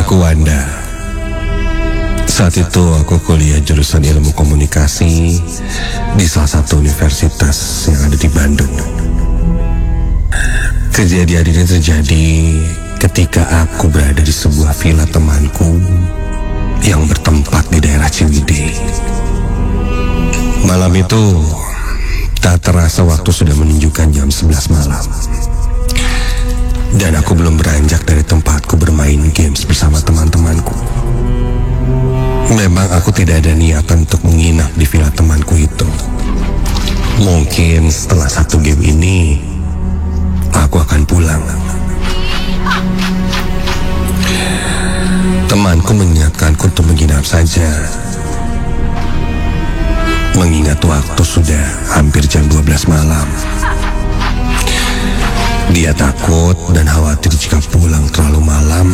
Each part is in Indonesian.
Namaku Wanda. Saat itu aku kuliah jurusan ilmu komunikasi di salah satu universitas yang ada di Bandung. Kejadian ini terjadi ketika aku berada di sebuah villa temanku yang bertempat di daerah Ciwidey. Malam itu tak terasa waktu sudah menunjukkan jam 11 malam. Dan aku belum beranjak dari tempatku bermain games bersama teman-temanku. Memang aku tidak ada niatan untuk menginap di villa temanku itu. Mungkin setelah satu game ini aku akan pulang. Temanku mengingatkanku untuk menginap saja, mengingat waktu sudah hampir jam 12 malam. Dia takut dan khawatir jika pulang terlalu malam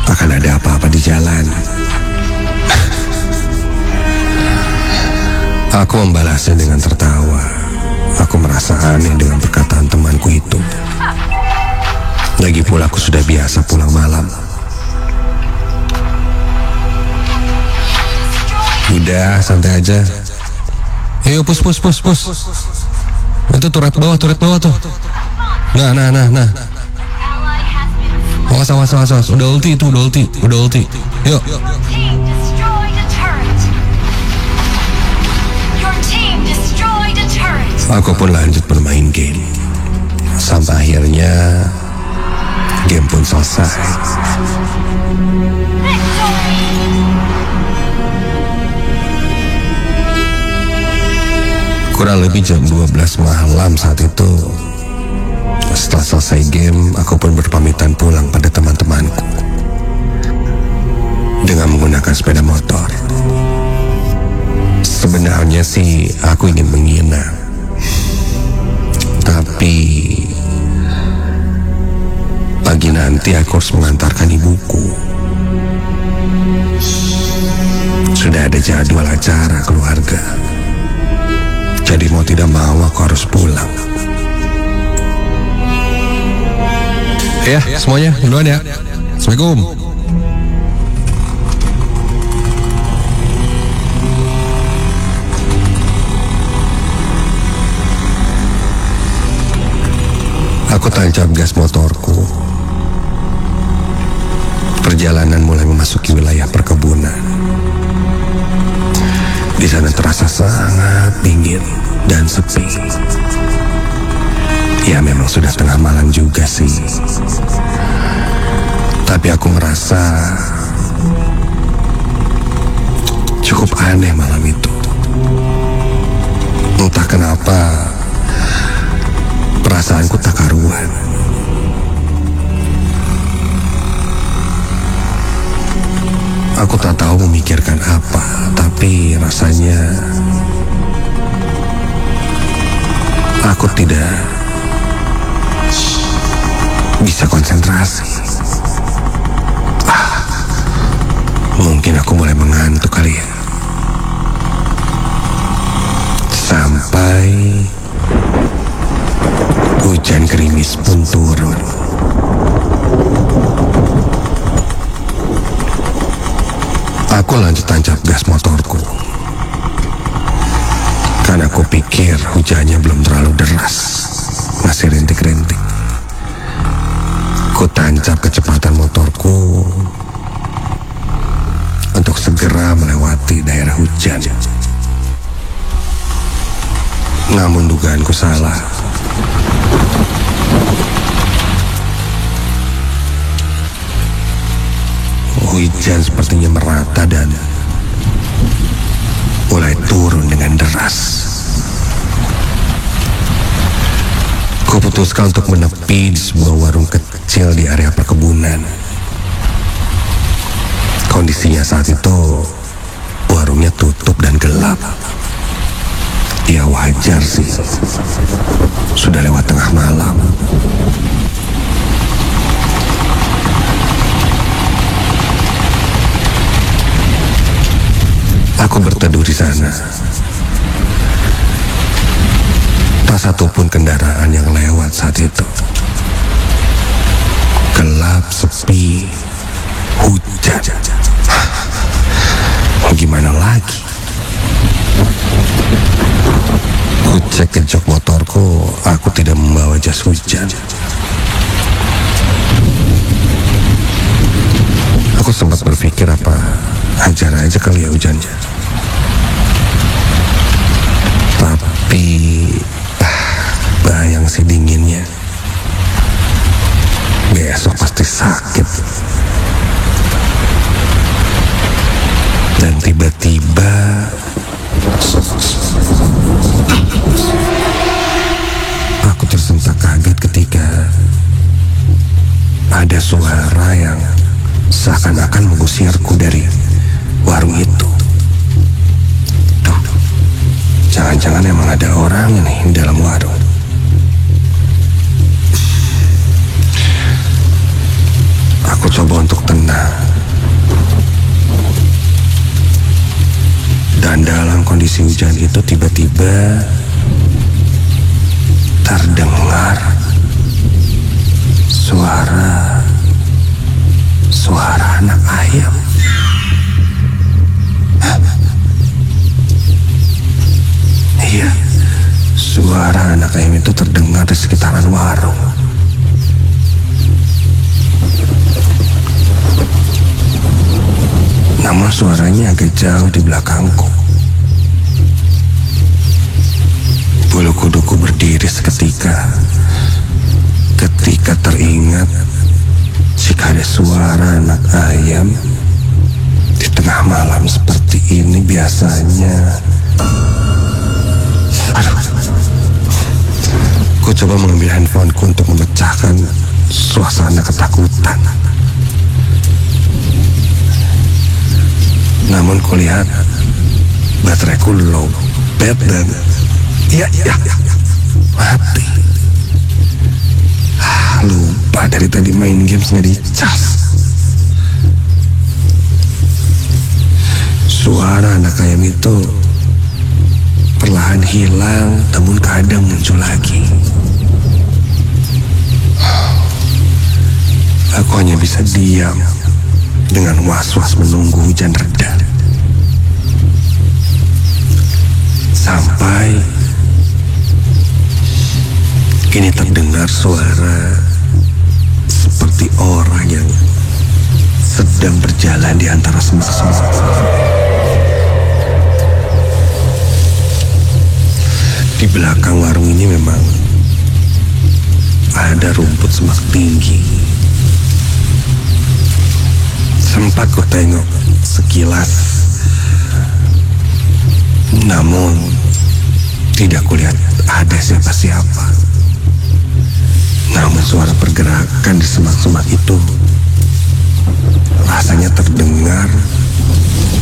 akan ada apa-apa di jalan. Aku membalasnya dengan tertawa. Aku merasa aneh dengan perkataan temanku itu. Lagi pula aku sudah biasa pulang malam. Udah, santai aja. Ayo pus. Itu turret bawah tuh. Nah. Awas. Udah ulti. Yuk. Aku pun lanjut bermain game. Sampai akhirnya game pun selesai. Kurang lebih jam 12 malam saat itu. Setelah selesai game, aku pun berpamitan pulang pada teman-temanku dengan menggunakan sepeda motor. Sebenarnya sih aku ingin menginap, tapi pagi nanti aku harus mengantarkan ibuku. Sudah ada jadwal acara keluarga, jadi mau tidak mau aku harus pulang. Ya, semuanya duluan ya. Assalamualaikum. Aku tancap gas motorku. Perjalanan mulai memasuki wilayah perkebunan. Di sana terasa sangat dingin dan sepi. Ya memang sudah tengah malam juga sih. Tapi aku merasa cukup aneh malam itu. Entah kenapa perasaanku tak karuan. Aku tak tahu memikirkan apa, tapi rasanya aku tidak bisa konsentrasi. Mungkin aku mulai mengantuk kali ya. Sampai hujan gerimis pun turun. Aku lanjut tancap gas motorku, karena aku pikir hujannya belum terlalu deras, masih rintik-rintik. Ku tancap kecepatan motorku untuk segera melewati daerah hujan. Namun dugaanku salah. Hujan sepertinya merata dan mulai turun dengan deras. Kuputuskan untuk menepi di sebuah warung kecil di area perkebunan. Kondisinya saat itu warungnya tutup dan gelap. Ya wajar sih, sudah lewat tengah malam. Aku berteduh di sana. Tak satupun kendaraan yang lewat saat itu. Gelap, sepi, Hujan. Gimana lagi? Ku cek ke jok motorku, aku tidak membawa jas hujan. Aku sempat berpikir apa hajar aja kali ya hujannya. Tapi bayang sih dinginnya. Besok pasti sakit. Dan tiba-tiba aku tersentak kaget ketika ada suara yang seakan-akan mengusirku dari warung itu. Duh, jangan-jangan emang ada orang nih di dalam warung. Aku coba untuk tenang. Dan dalam kondisi hujan itu tiba-tiba terdengar suara anak ayam. Iya, suara anak ayam itu terdengar di sekitaran warung. Namun suaranya agak jauh di belakangku. Bulu kuduku berdiri seketika ketika teringat jika ada suara anak ayam di tengah malam seperti ini biasanya. Ku coba mengambil handphoneku untuk memecahkan suasana ketakutan. Namun kulihat bateraiku low bed dan mati. Lupa dari tadi main games nggak dicas. Suara anak ayam itu perlahan hilang, namun kadang muncul lagi. Aku hanya bisa diam dengan was-was menunggu hujan reda. Sampai kini terdengar suara seperti orang yang sedang berjalan di antara semak-semak. Di belakang warung ini memang ada rumput semak tinggi. Sempat ku tengok sekilas, namun tidak kulihat ada siapa-siapa. Namun suara pergerakan di semak-semak itu rasanya terdengar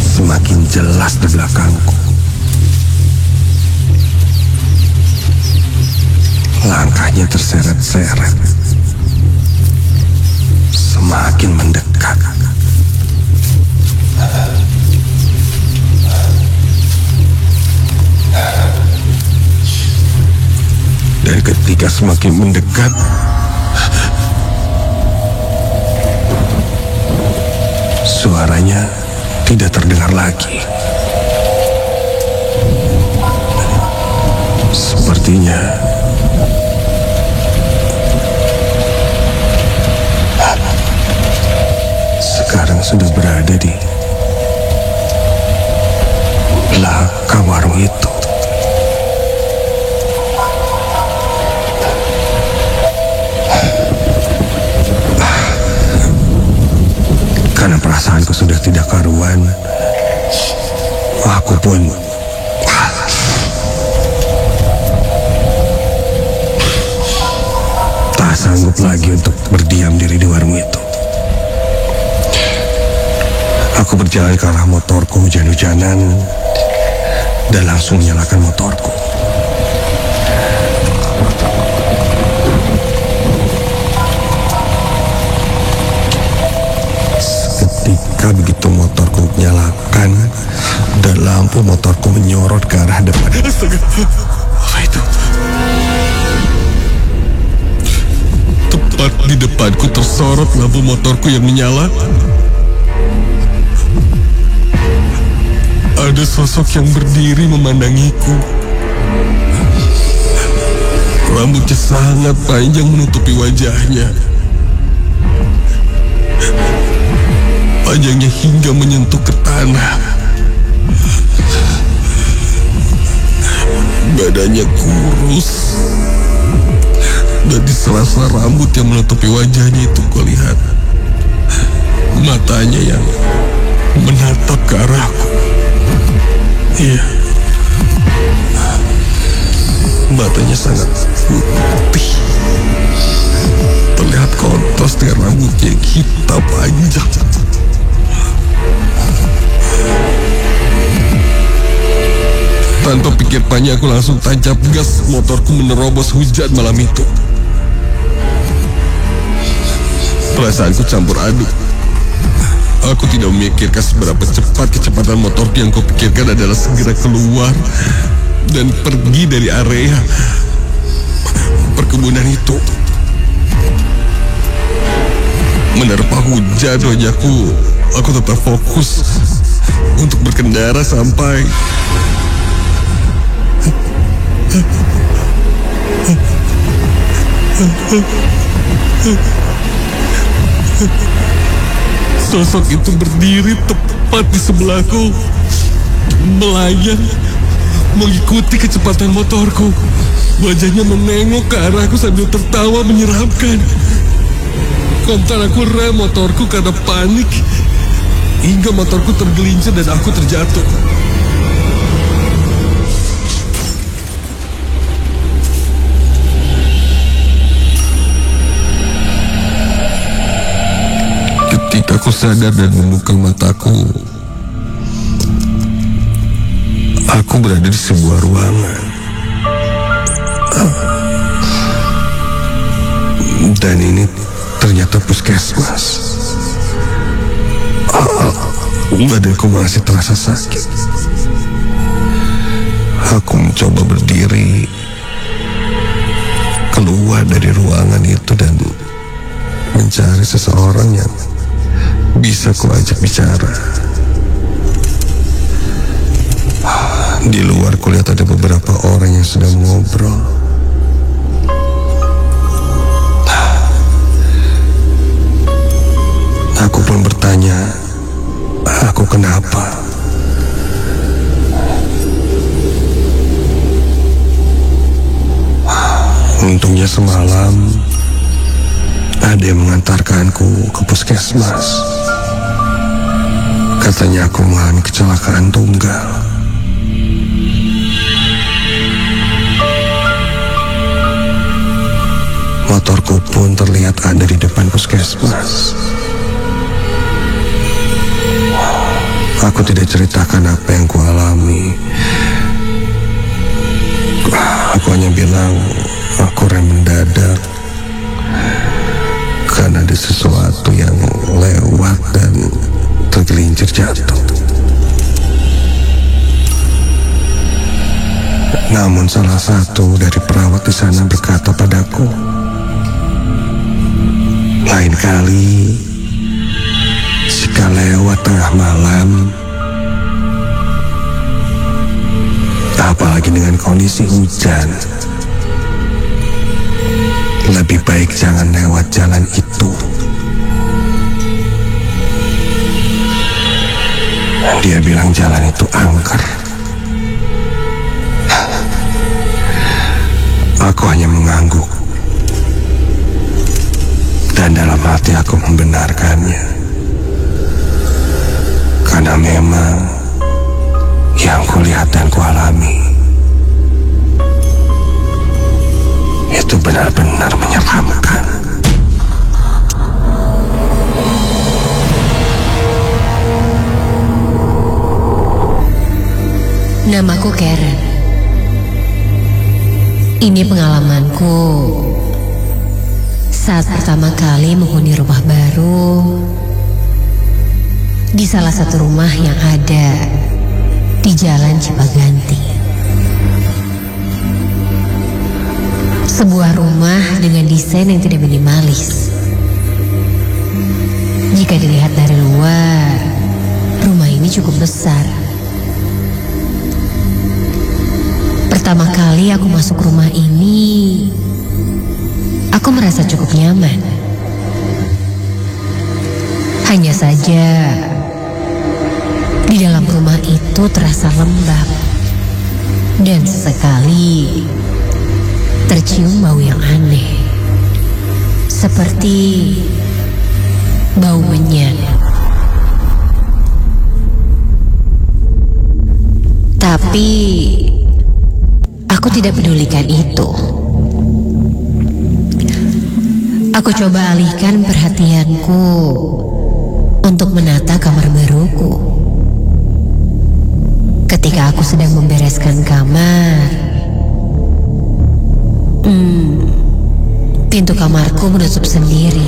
semakin jelas di belakangku. Langkahnya terseret-seret, semakin mendekat. Dan ketika semakin mendekat, suaranya tidak terdengar lagi. Sepertinya sekarang sudah berada di belakang warung itu. Karena perasaanku sudah tidak karuan, aku pun tak sanggup lagi untuk berdiam diri di warung itu. Aku berjalan ke arah motorku hujan-hujanan dan langsung menyalakan motorku. Seketika begitu motorku nyalakan dan lampu motorku menyorot ke arah depan. Astaga, apa itu? Tepat di depanku tersorot lampu motorku yang menyala. Ada sosok yang berdiri memandangiku. Rambutnya sangat panjang menutupi wajahnya. Panjangnya hingga menyentuh ke tanah. Badannya kurus. Dan di sela-sela rambut yang menutupi wajahnya itu kulihat matanya yang menatap ke arahku. Iya, matanya sangat putih. Terlihat kontras dengan rambutnya yang hitam panjang. Tanpa pikir panjang, aku langsung tancap gas motorku menerobos hujan malam itu. Perasaanku campur aduk. Aku tidak memikirkan seberapa cepat kecepatan motor yang kupikirkan adalah segera keluar dan pergi dari area perkebunan itu. Menerpa hujan wajahku, aku tetap fokus untuk berkendara sampai sosok itu berdiri tepat di sebelahku, melayang, mengikuti kecepatan motorku. Wajahnya menengok ke arahku sambil tertawa menyeramkan. Kontan aku rem motorku karena panik, hingga motorku tergelincir dan aku terjatuh. Ketika aku sadar dan membuka mataku, aku berada di sebuah ruangan. Dan ini ternyata puskesmas. Badanku masih terasa sakit. Aku mencoba berdiri, keluar dari ruangan itu dan mencari seseorang yang bisa kuajak bicara. Di luar kulihat ada beberapa orang yang sedang ngobrol. Aku pun bertanya, aku kenapa? Untungnya semalam ada yang mengantarkanku ke puskesmas. Katanya aku mengalami kecelakaan tunggal. Motorku pun terlihat ada di depan puskesmas. Aku tidak ceritakan apa yang kualami. Aku hanya bilang aku rem mendadak karena ada sesuatu yang lewat dan tergelincir jatuh. Namun salah satu dari perawat di sana berkata padaku, lain kali jika lewat tengah malam, apalagi dengan kondisi hujan, lebih baik jangan lewat jalan itu. Dia bilang jalan itu angker. Aku hanya mengangguk. Dan dalam hati aku membenarkannya. Karena memang yang kulihat dan kualami itu benar-benar menyeramkan. Namaku Karen. Ini pengalamanku saat pertama kali menghuni rumah baru di salah satu rumah yang ada di Jalan Cipaganti. Sebuah rumah dengan desain yang tidak minimalis. Jika dilihat dari luar, rumah ini cukup besar. Pertama kali aku masuk rumah ini, aku merasa cukup nyaman. Hanya saja, di dalam rumah itu terasa lembab. Dan sesekali tercium bau yang aneh. Seperti bau menyan. Tapi aku tidak pedulikan itu. Aku coba alihkan perhatianku untuk menata kamar baruku. Ketika aku sedang membereskan kamar, pintu kamarku menutup sendiri.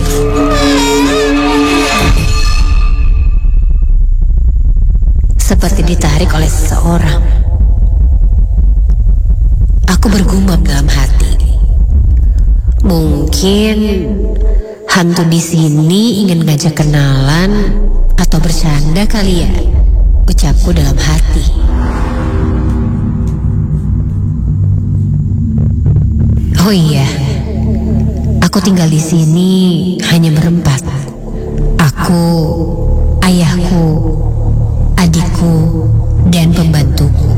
Seperti ditarik oleh seseorang. Aku bergumam dalam hati. Mungkin hantu di sini ingin ngajak kenalan atau bercanda kali ya, ucapku dalam hati. Oh iya, aku tinggal di sini hanya berempat. Aku, ayahku, adikku, dan pembantuku.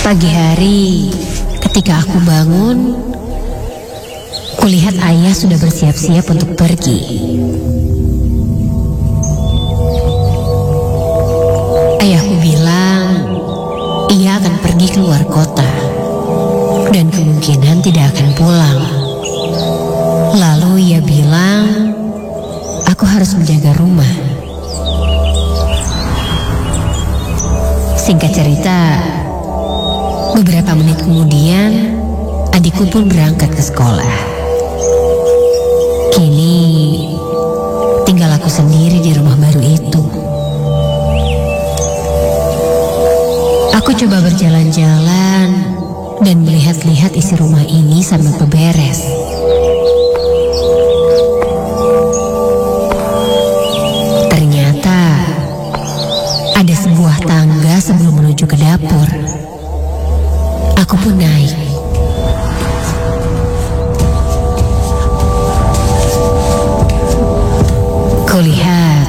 Pagi hari, ketika aku bangun, kulihat ayah sudah bersiap-siap untuk pergi. Ayahku bilang, ia akan pergi keluar kota, dan kemungkinan tidak akan pulang. Lalu ia bilang, aku harus menjaga rumah. Singkat cerita, beberapa menit kemudian, adikku pun berangkat ke sekolah. Kini, tinggal aku sendiri di rumah baru itu. Aku coba berjalan-jalan dan melihat-lihat isi rumah ini sambil beberes. Ternyata, ada sebuah tangga sebelum menuju ke dapur. Aku pun naik. Kulihat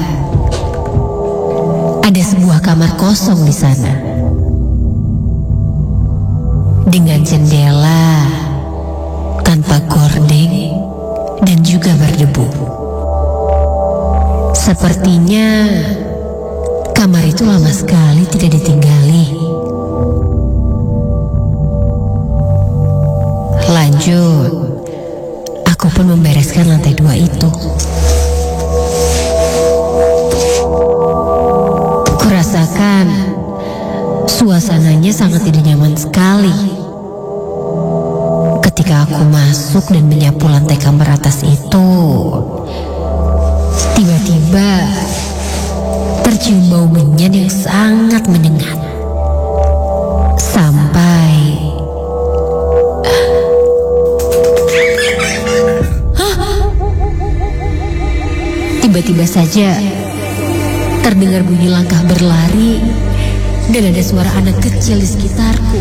ada sebuah kamar kosong di sana, dengan jendela tanpa gordeng dan juga berdebu. Sepertinya kamar itu lama sekali tidak ditinggali. Lanjut, aku pun membereskan lantai 2 itu. Kurasakan suasananya sangat tidak nyaman sekali. Ketika aku masuk dan menyapu lantai kamar atas itu, tiba-tiba tercium bau menyan yang sangat menyengat. Sampai tiba-tiba saja terdengar bunyi langkah berlari dan ada suara anak kecil di sekitarku.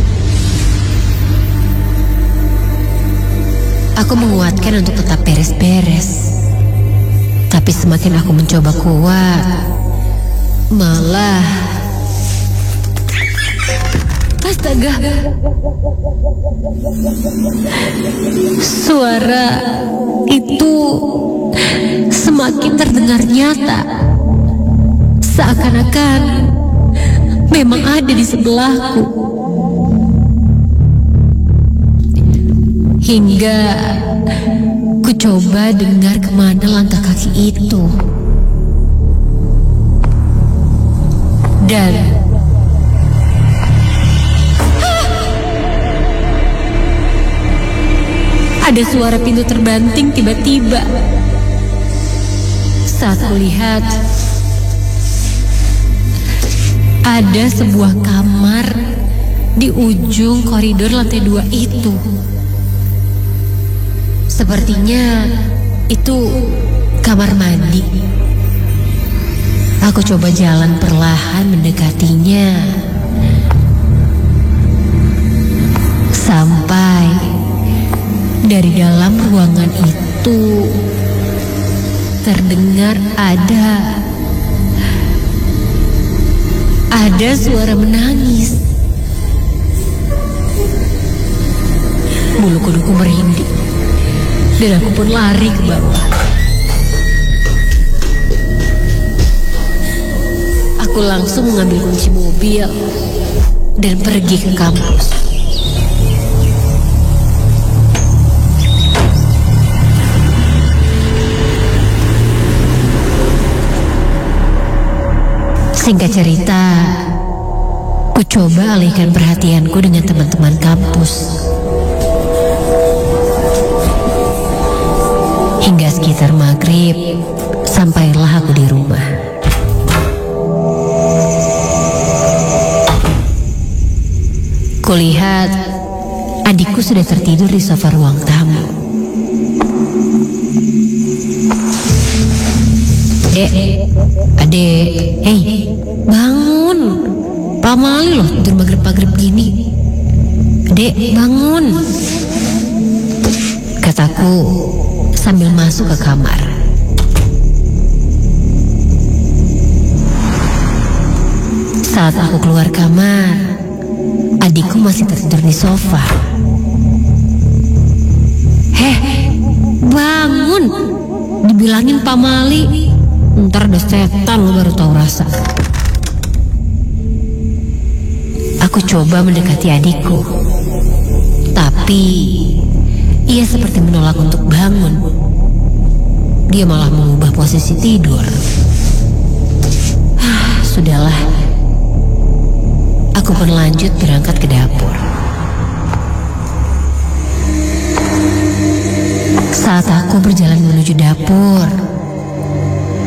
Aku menguatkan untuk tetap beres-beres. Tapi semakin aku mencoba kuat, malah astaga, suara itu semakin terdengar nyata, seakan-akan memang ada di sebelahku. Hingga ku coba dengar kemana langkah kaki itu. Dan ada suara pintu terbanting tiba-tiba. Saat kulihat, ada sebuah kamar di ujung koridor lantai 2 itu. Sepertinya itu kamar mandi. Aku coba jalan perlahan mendekatinya. Sampai dari dalam ruangan itu terdengar ada suara menangis. Bulu kuduku merinding dan aku pun lari ke bawah. Aku langsung mengambil kunci mobil dan pergi ke kampus. Singkat cerita, ku coba alihkan perhatianku dengan teman-teman kampus. Hingga sekitar maghrib, sampailah aku di rumah. Kulihat adikku sudah tertidur di sofa ruang tamu. Adek, hei, bangun. Pak Mali loh tidur maghrib-maghrib gini. Adek, bangun, kataku sambil masuk ke kamar. Saat aku keluar kamar, adikku masih tertidur di sofa. Bangun. Dibilangin Pak Mali, ntar ada setan lo baru tahu rasa. Aku coba mendekati adikku, tapi ia seperti menolak untuk bangun. Dia malah mengubah posisi tidur. Sudahlah. Aku pun lanjut berangkat ke dapur. Saat aku berjalan menuju dapur,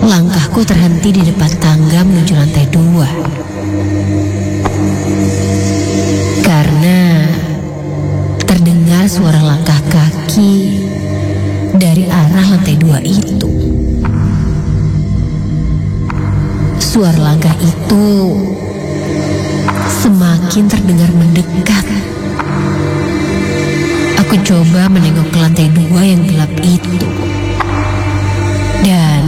langkahku terhenti di depan tangga menuju lantai 2. Karena terdengar suara langkah kaki dari arah lantai 2 itu. Suara langkah itu semakin terdengar mendekat. Aku coba menengok ke lantai 2 yang gelap itu. Dan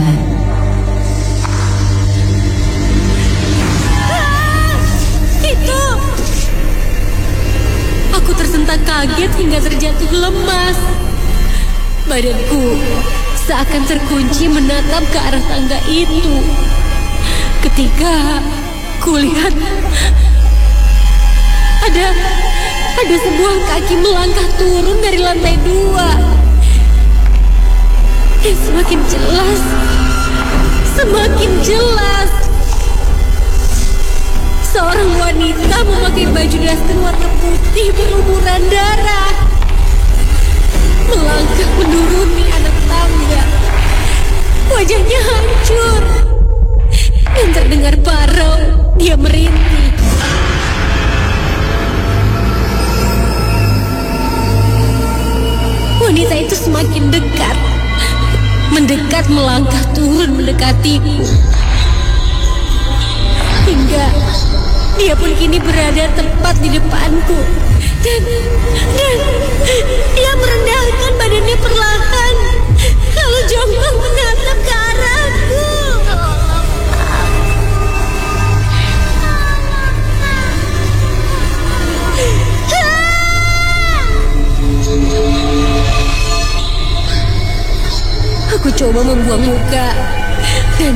itu! Aku tersentak kaget hingga terjatuh lemas. Badanku seakan terkunci menatap ke arah tangga itu. Ketika kulihat ada sebuah kaki melangkah turun dari lantai 2. Dan semakin jelas seorang wanita memakai baju daster warna putih berlumuran darah melangkah menuruni anak tangga. Wajahnya hancur dan terdengar parau. Dia merintih. Wanita itu semakin dekat, mendekat melangkah turun mendekatiku. Hingga dia pun kini berada tepat di depanku. Dan dia merendahkan badannya perlahan, lalu jongkok menatap ke arahku. Aku coba membuang muka, dan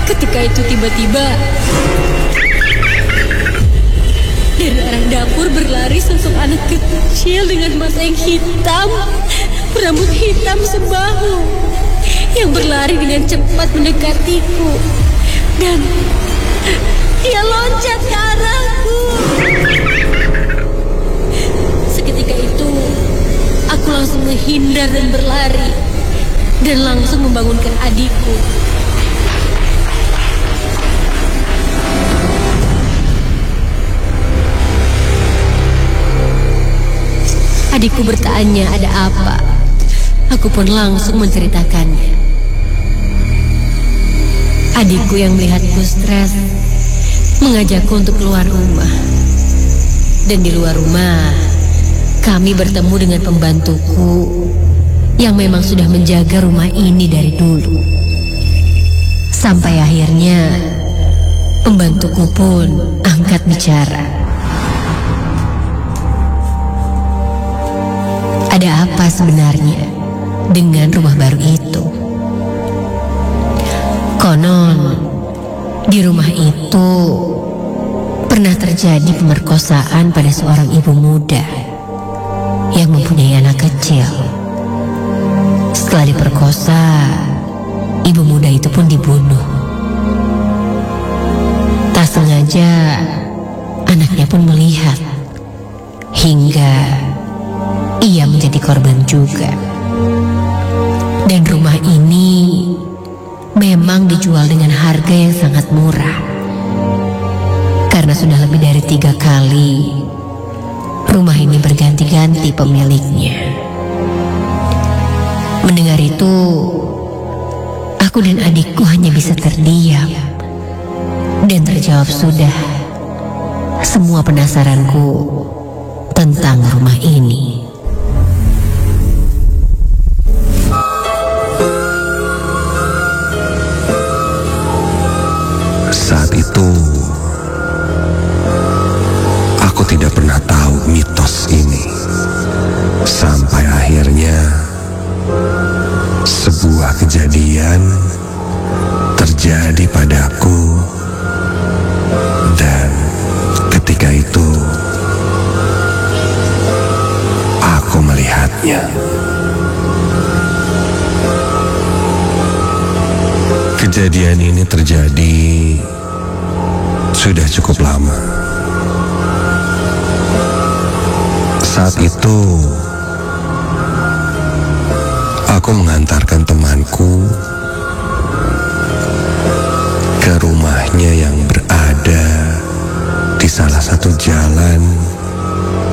ketika itu tiba-tiba dari arah dapur berlari sosok anak kecil dengan mata yang hitam, berambut hitam sebahu, yang berlari dengan cepat mendekatiku, dan dia loncat ke arahku. Seketika itu aku langsung menghindar dan berlari, dan langsung membangunkan adikku. Adikku bertanya ada apa. Aku pun langsung menceritakannya. Adikku yang melihatku stres mengajakku untuk keluar rumah. Dan di luar rumah, kami bertemu dengan pembantuku yang memang sudah menjaga rumah ini dari dulu. Sampai akhirnya pembantuku pun angkat bicara. Ada apa sebenarnya dengan rumah baru itu? Konon, di rumah itu pernah terjadi pemerkosaan pada seorang ibu muda yang mempunyai anak kecil. Setelah diperkosa, ibu muda itu pun dibunuh. Tak sengaja, anaknya pun melihat, hingga ia menjadi korban juga. Dan rumah ini memang dijual dengan harga yang sangat murah, karena sudah lebih dari 3 kali rumah ini berganti-ganti pemiliknya. Mendengar itu, aku dan adikku hanya bisa terdiam dan terjawab sudah semua penasaranku tentang rumah ini. Saat itu, aku tidak pernah tahu mitos ini. Sampai akhirnya, sebuah kejadian terjadi padaku. Dan ketika itu, aku melihatnya. Kejadian ini terjadi sudah cukup lama. Saat itu, aku mengantarkan temanku ke rumahnya yang berada di salah satu jalan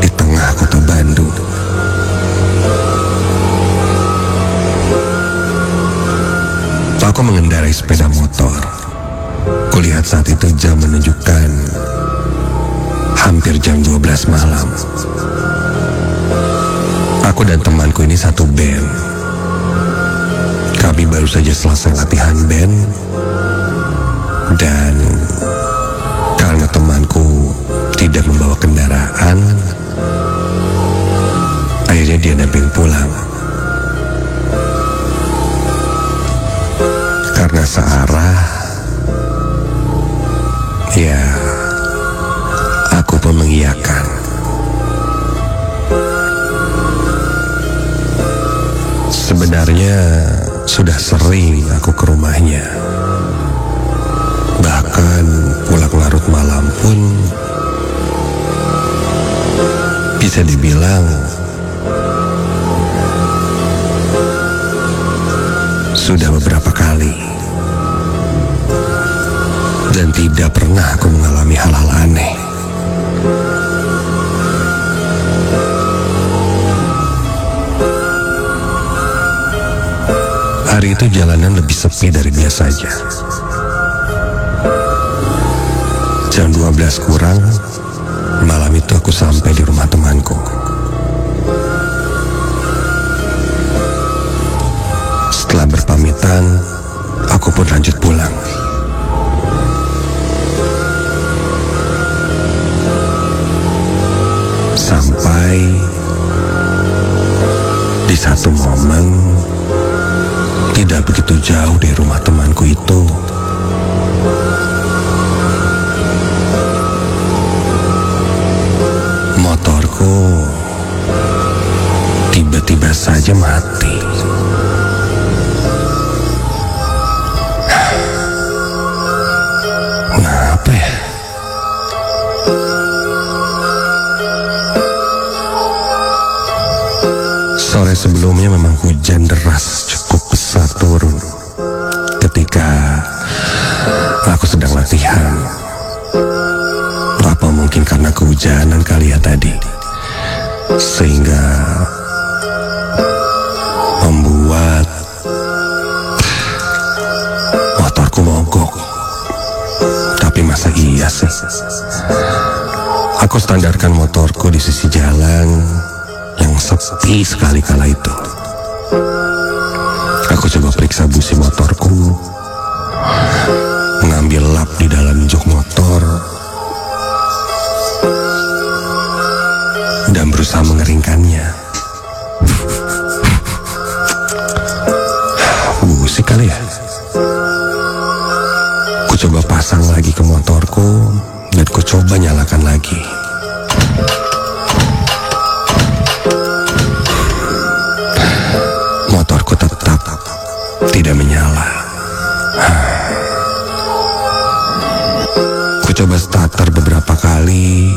di tengah kota Bandung. Aku mengendarai sepeda motor. Kulihat saat itu jam menunjukkan hampir jam 12 malam. Aku dan temanku ini satu band. Kami baru saja selesai latihan band. Dan karena temanku tidak membawa kendaraan, akhirnya dia nebeng pulang. Karena searah, ya, aku pun mengiyakan. Sebenarnya sudah sering aku ke rumahnya. Bahkan pulang larut malam pun bisa dibilang sudah beberapa kali. Dan tidak pernah aku mengalami hal-hal aneh. Hari itu jalanan lebih sepi dari biasanya. Jam 12 kurang, malam itu aku sampai di rumah temanku. Setelah berpamitan, aku pun lanjut pulang. Sampai di satu momen, tidak begitu jauh dari rumah temanku itu, motorku tiba-tiba saja mati. Kenapa ya? Sore sebelumnya memang hujan deras cukup besar turun ketika aku sedang latihan. Apa mungkin karena kehujanan kali ya tadi, sehingga membuat motorku mogok. Tapi masa iya sih? Aku standarkan motorku di sisi jalan yang sepi sekali kala itu. Aku coba periksa busi motorku, mengambil lap di dalam jok motor, dan berusaha mengeringkannya. Busi kali ya. Ku coba pasang lagi ke motorku dan ku coba nyalakan lagi. Motorku tetap tidak menyala. Ku coba starter beberapa kali,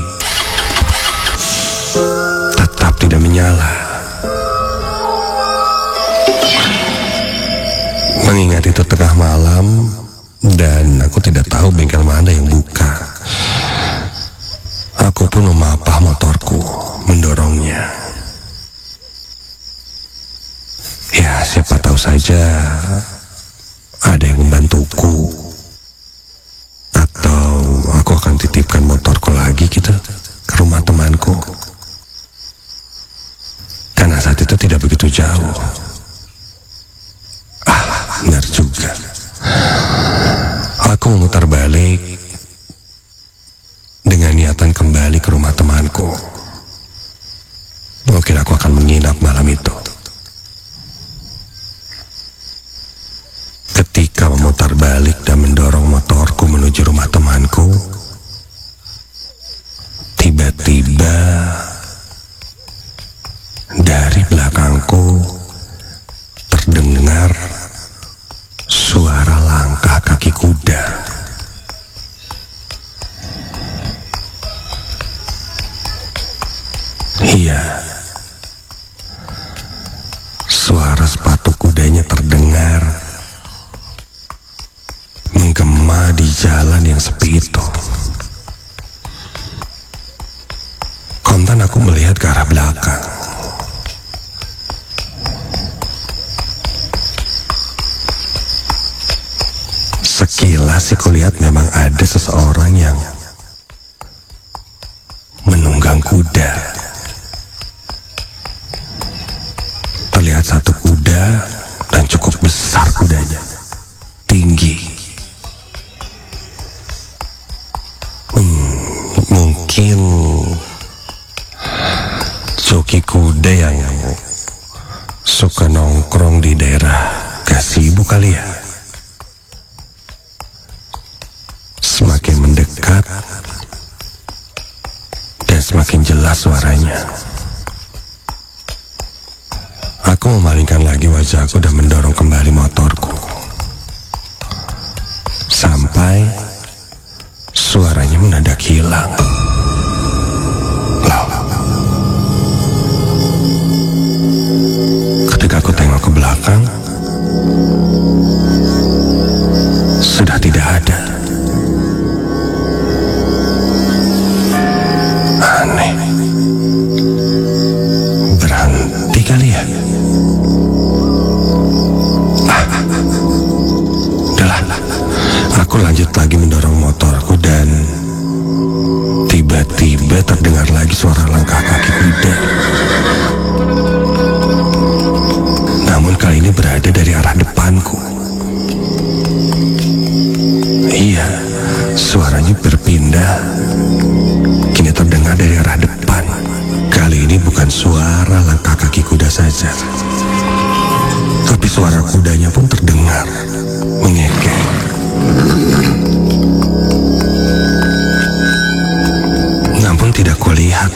tetap tidak menyala. Mengingat itu tengah malam dan aku tidak tahu bengkel mana yang buka, aku pun memapah motorku, mendorongnya. Ya, siapa tahu saja ada yang membantuku, atau aku akan titipkan motorku lagi gitu ke rumah temanku, karena saat itu tidak begitu jauh. Benar juga. Aku memutar balik dengan niatan kembali ke rumah temanku. Mungkin aku akan menginap malam itu. Ketika memutar balik dan mendorong motorku menuju rumah temanku, tiba-tiba dari belakangku terdengar suara langkah kaki kuda. Iya, suara sepatu kudanya terdengar menggema di jalan yang sepi itu. Kontan aku melihat ke arah belakang. Sekilas sih kulihat memang ada seseorang yang menunggang kuda. Terlihat satu kuda dan cukup besar kudanya, tinggi. Mungkin joki kuda yang suka nongkrong di daerah Gazebo kali ya. Semakin mendekat dan semakin jelas suaranya. Aku memalingkan lagi wajahku dan mendorong kembali motorku sampai suaranya mendadak hilang. Ketika aku tengok ke belakang, sudah tidak ada. Aneh. Berhenti kali ya? Udahlah. Aku lanjut lagi mendorong motorku dan tiba-tiba terdengar lagi suara langkah kaki kuda. Namun kali ini berada dari arah depanku. Iya, suaranya berpindah. Kini terdengar dari arah depan. Kali ini bukan suara langkah kaki kuda saja, tapi suara kudanya pun terdengar mengekeh. Namun tidak kulihat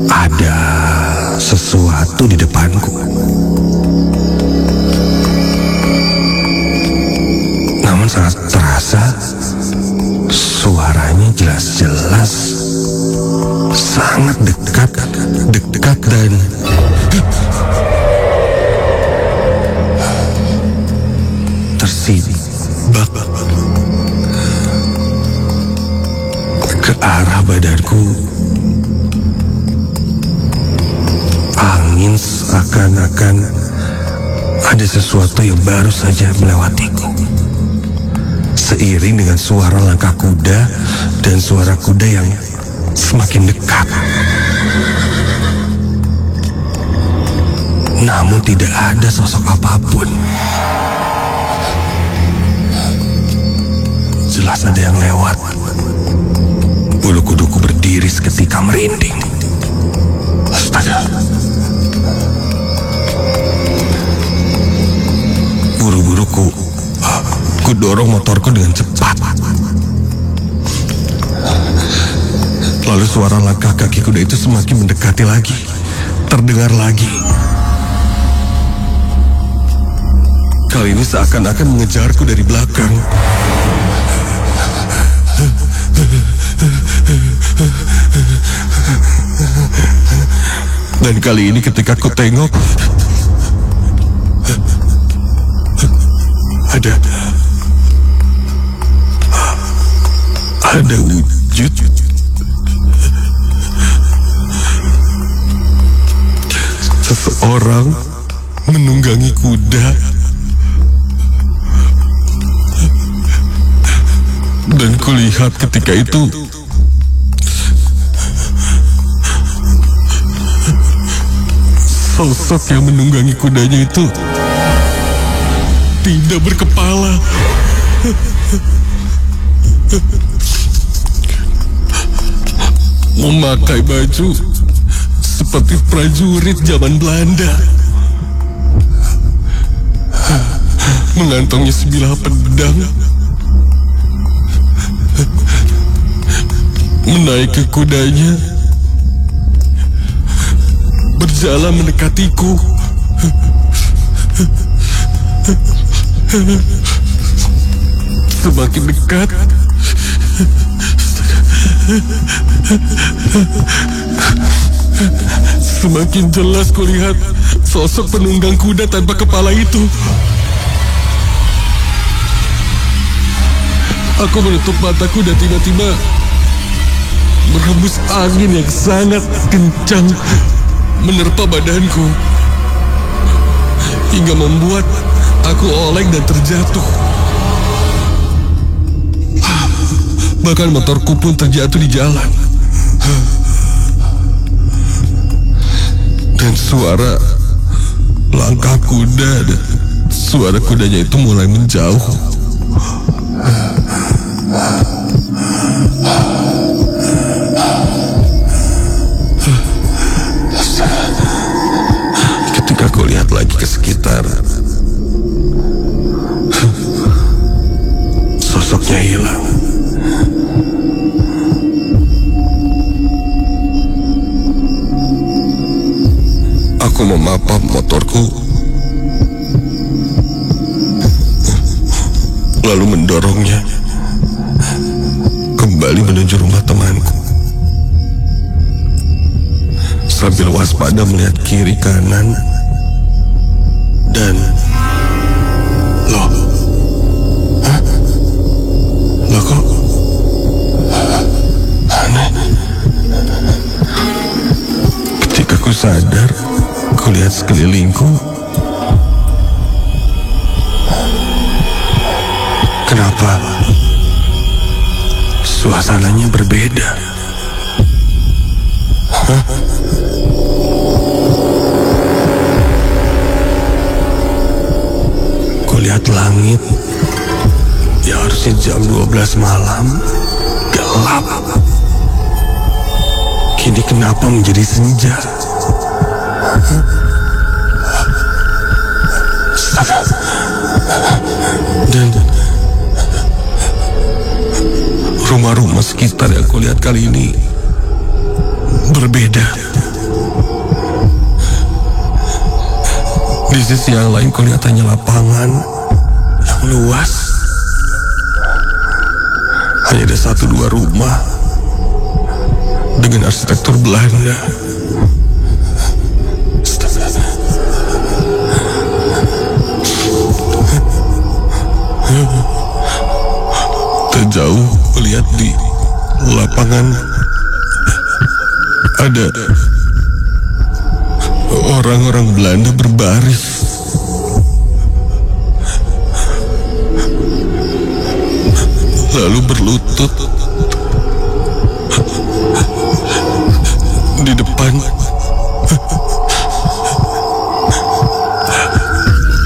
ada sesuatu di depanku. Namun sangat terasa suaranya jelas-jelas sangat dekat dan tersibak ke arah badanku. Angin seakan-akan Ada sesuatu yang baru saja melewatiku. Seiring dengan suara langkah kuda dan suara kuda yang semakin dekat. Namun tidak ada sosok apapun. Jelas ada yang lewat. Bulu kuduku berdiri seketika merinding. Astaga. Buru-buru ku dorong motorku dengan cepat. Lalu suara langkah kaki kuda itu semakin mendekati lagi. Terdengar lagi. Kali ini seakan-akan mengejarku dari belakang. Dan kali ini ketika ku tengok, ada wujud seseorang menunggangi kuda. Dan kulihat ketika itu sosok yang menunggangi kudanya itu tidak berkepala. Memakai baju seperti prajurit zaman Belanda. Mengantongi sebilah pedang. Menaiki kudanya, berjalan mendekatiku. Semakin dekat, semakin jelas kulihat sosok penunggang kuda tanpa kepala itu. Aku menutup mataku dan tiba-tiba berhembus angin yang sangat kencang menerpa badanku hingga membuat aku oleng dan terjatuh. Bahkan motorku pun terjatuh di jalan. Dan suara langkah kuda dan suara kudanya itu mulai menjauh. Ketika aku lihat lagi ke sekitar, sosoknya hilang. Aku memapap motorku, lalu mendorongnya kembali menuju rumah temanku. Sambil waspada melihat kiri kanan dan loh kok aneh. Ketika ku sadar, ku lihat sekelilingku. Kenapa suasananya berbeda? Kulihat langit yang harusnya jam 12 malam gelap. Kini kenapa menjadi senja? Dan rumah-rumah sekitar yang kulihat kali ini berbeda. Di sisi yang lain kulihat hanya lapangan yang luas. Hanya ada 1-2 rumah dengan arsitektur Belanda. Terjauh melihat di lapangan ada orang-orang Belanda berbaris lalu berlutut di depan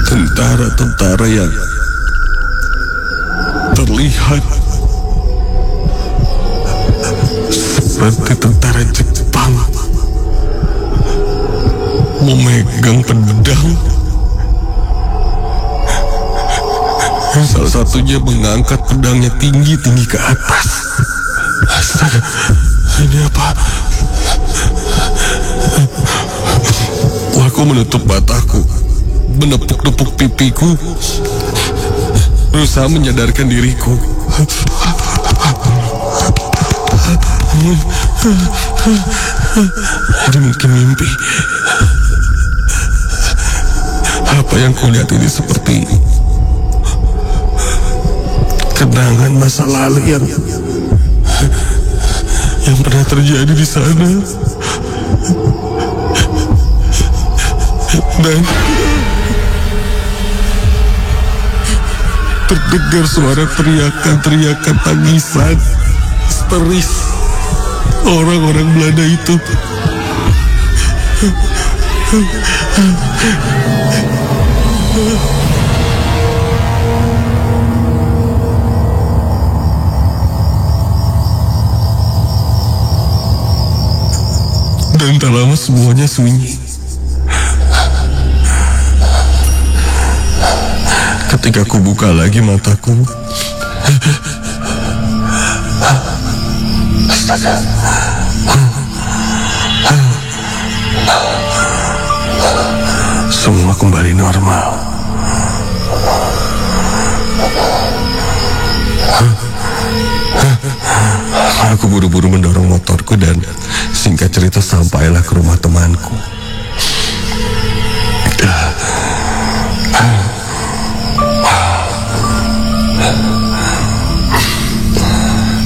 tentara-tentara yang terlihat seperti tentara Jepang memegang pedang. Salah satunya mengangkat pedangnya tinggi-tinggi ke atas. Astaga, ini apa? Aku menutup mataku, menepuk-nepuk pipiku, berusaha menyadarkan diriku. Ini mungkin mimpi. Apa yang kulihat ini seperti kenangan masa lalu yang pernah terjadi di sana. Dan terdengar suara teriakan-teriakan tangisan histeris orang-orang Belanda itu. Dan tak lama semuanya sunyi. Ketika aku buka lagi mataku, astaga, semua kembali normal. Aku buru-buru mendorong motorku dan singkat cerita sampailah ke rumah temanku.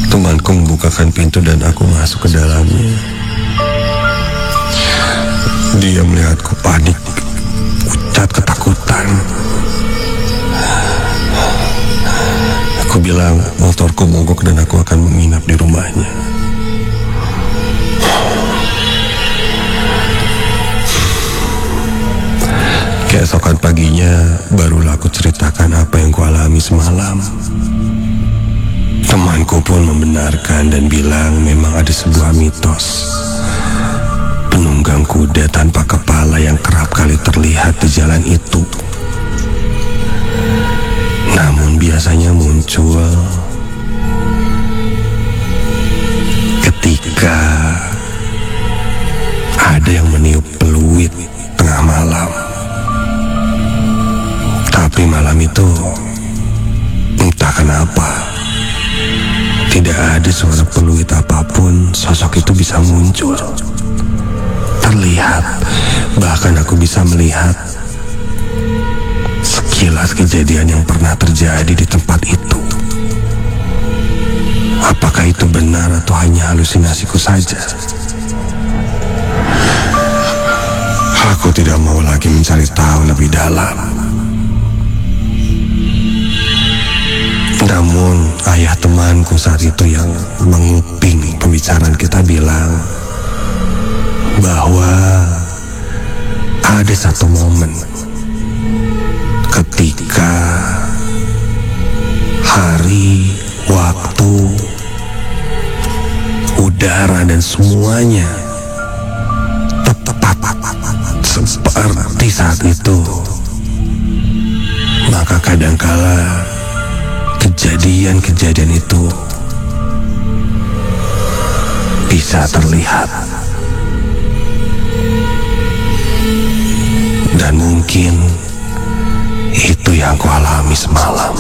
Temanku membukakan pintu dan aku masuk ke dalamnya. Dia melihatku panik, ucat ketakutan. Aku bilang motorku mogok dan aku akan menginap di rumahnya. Keesokan paginya barulah aku ceritakan apa yang kualami semalam. Temanku pun membenarkan dan bilang memang ada sebuah mitos penunggang kuda tanpa kepala yang kerap kali terlihat di jalan itu. Namun biasanya muncul ketika ada yang meniup peluit tengah malam. Tapi malam itu entah kenapa tidak ada suara peluit apapun. Sosok itu bisa muncul, terlihat, bahkan aku bisa melihat sekilas kejadian yang pernah terjadi di tempat itu. Apakah itu benar atau hanya halusinasiku saja? Aku tidak mau lagi mencari tahu lebih dalam. Namun ayah temanku saat itu yang menguping pembicaraan kita bilang bahwa ada satu momen ketika hari, waktu, udara dan semuanya tepat seperti saat itu. Maka kadangkala kejadian-kejadian itu bisa terlihat. Dan mungkin itu yang ku alami semalam.